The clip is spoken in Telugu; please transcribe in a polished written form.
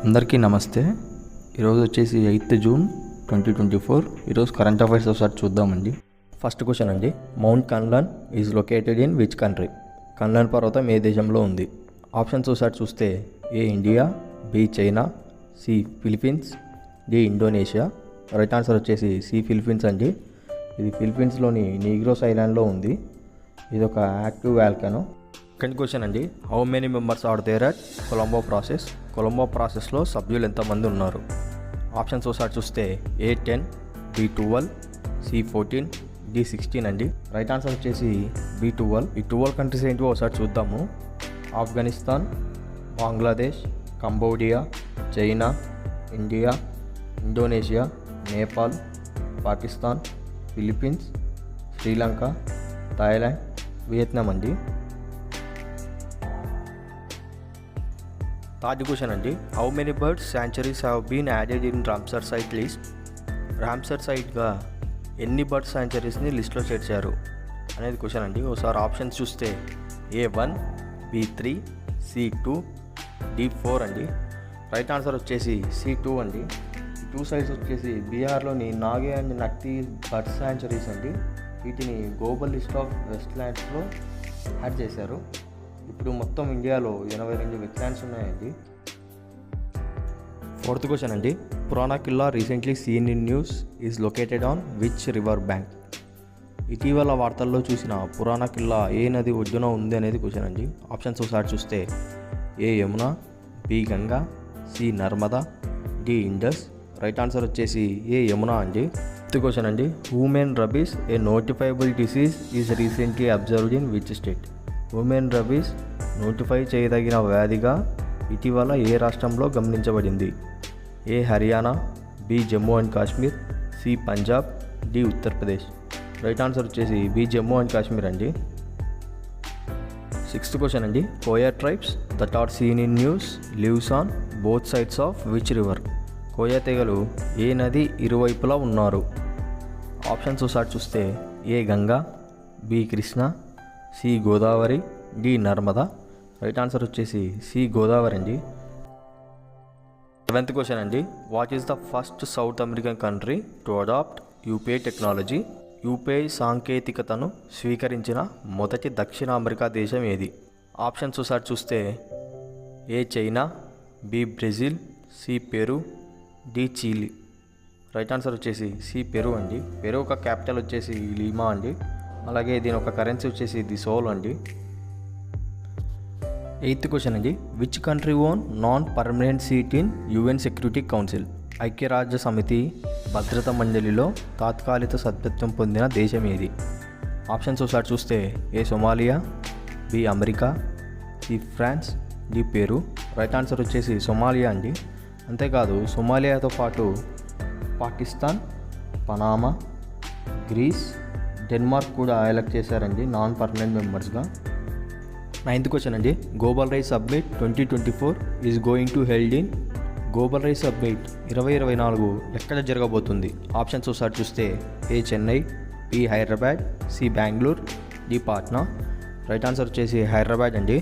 అందరికీ నమస్తే. ఈరోజు వచ్చేసి 8th జూన్ 2024. ఈరోజు కరెంట్ అఫైర్స్ ఒకసారి చూద్దామండి. ఫస్ట్ క్వశ్చన్ అండి, mount Kanlaon is located in which country? Kanlaon పర్వతం ఏ దేశంలో ఉంది? ఆప్షన్స్ ఒకసారి చూస్తే A India, B China, C Philippines, D Indonesia. Right answer వచ్చేసి సి ఫిలిప్పీన్స్ అండి. ఇది ఫిలిప్పీన్స్లోని నీగ్రోస్ ఐలాండ్లో ఉంది. ఇది ఒక యాక్టివ్ వాల్కనో. సెకండ్ క్వశ్చన్ అండి, how many members are there at Colombo process? Colombo ప్రాసెస్లో సభ్యులు ఎంతమంది ఉన్నారు? ఆప్షన్స్ ఒకసారి చూస్తే ఏ 10, బి 12, సి 14, డి 16 అండి. రైట్ ఆన్సర్ వచ్చేసి బి 12. ఈ 12 కంట్రీస్ ఏంటో ఒకసారి చూద్దాము. Afghanistan, Bangladesh, Cambodia, China, India, Indonesia, Nepal, Pakistan, Philippines, Sri Lanka, Thailand, Vietnam అండి. థర్డ్ క్వశ్చన్ అండి, how many birds sanctuaries have been added in Ramsar site list? Ramsar సైట్గా ఎన్ని బర్డ్ శాంచురీస్ని లిస్ట్లో చేర్చారు అనేది క్వశ్చన్ అండి. ఒకసారి ఆప్షన్స్ చూస్తే A1, B3, C2, D4 అండి. రైట్ ఆన్సర్ వచ్చేసి C2 అండి. ఈ 2 సైట్స్ వచ్చేసి బీహార్లోని నాగే అండ్ నక్తి బర్డ్ శాంచురీస్ అండి. వీటిని గ్లోబల్ లిస్ట్ ఆఫ్ వెస్ట్లాండ్స్లో యాడ్ చేశారు. ఇప్పుడు మొత్తం ఇండియాలో 82 వెట్లాండ్స్ ఉన్నాయండి. ఫోర్త్ క్వశ్చన్ అండి, Purana Qila recently seen in news is located on which river bank? ఇటీవల వార్తల్లో చూసిన పురాణా కిల్లా ఏ నది ఒడ్డున ఉంది అనేది క్వశ్చన్ అండి. ఆప్షన్స్ ఒకసారి చూస్తే A Yamuna, B Ganga, C Narmada, D Indus. Right answer వచ్చేసి ఏ యమునా అండి. ఫిఫ్త్ క్వశ్చన్ అండి, human rabies a notifiable disease is recently observed in which state? Human rabies notify చేయదగిన వ్యాధిగా ఇటీవల ఏ రాష్ట్రంలో గమనించబడింది? A Haryana, B Jammu and Kashmir, C Punjab, D Uttar Pradesh. Right answer వచ్చేసి బి జమ్మూ అండ్ కాశ్మీర్ అండి. సిక్స్త్ క్వశ్చన్ అండి, Koya tribes that are seen in news lives on both sides of which river? Koya తెగలు ఏ నది ఇరువైపులా ఉన్నారు? ఆప్షన్స్ ఒకసారి చూస్తే A Ganga, B Krishna, C Godavari, D Narmada. Right answer వచ్చేసి సి గోదావరి అండి. సెవెంత్ క్వశ్చన్ అండి, what is the first South American country to adapt UPI technology? UPI సాంకేతికతను స్వీకరించిన మొదటి దక్షిణ అమెరికా దేశం ఏది? ఆప్షన్స్ ఒకసారి చూస్తే A China, B Brazil, C Peru, D Chile. Right answer వచ్చేసి సి పెరు అండి. పెరు ఒక క్యాపిటల్ వచ్చేసి లీమా అండి. అలాగే దీని ఒక కరెన్సీ వచ్చేసి ది సోల్ అండి. ఎయిత్ క్వశ్చన్ అండి, which country own non permanent seat in UN security council? ఐక్యరాజ్య సమితి భద్రతా మండలిలో తాత్కాలిక సభ్యత్వం పొందిన దేశం ఏది? ఆప్షన్స్ ఒకసారి చూస్తే A Somalia, B America, C France, D Peru. Right answer వచ్చేసి సొమాలియా అండి. అంతేకాదు సొమాలియాతో పాటు పాకిస్తాన్, పనామా, గ్రీస్, డెన్మార్క్ కూడా ఎలక్ట్ చేశారండి నాన్ పర్మనెంట్ మెంబర్స్గా. నైన్త్ క్వశ్చన్ అండి, global rice submit 2024 is going to held in? Global rice submit 2024 ఎక్కడ జరగబోతుంది? ఆప్షన్స్ ఒకసారి చూస్తే A Chennai, B Hyderabad, C Bengaluru, D Patna. Right answer వచ్చేసి హైదరాబాద్ అండి.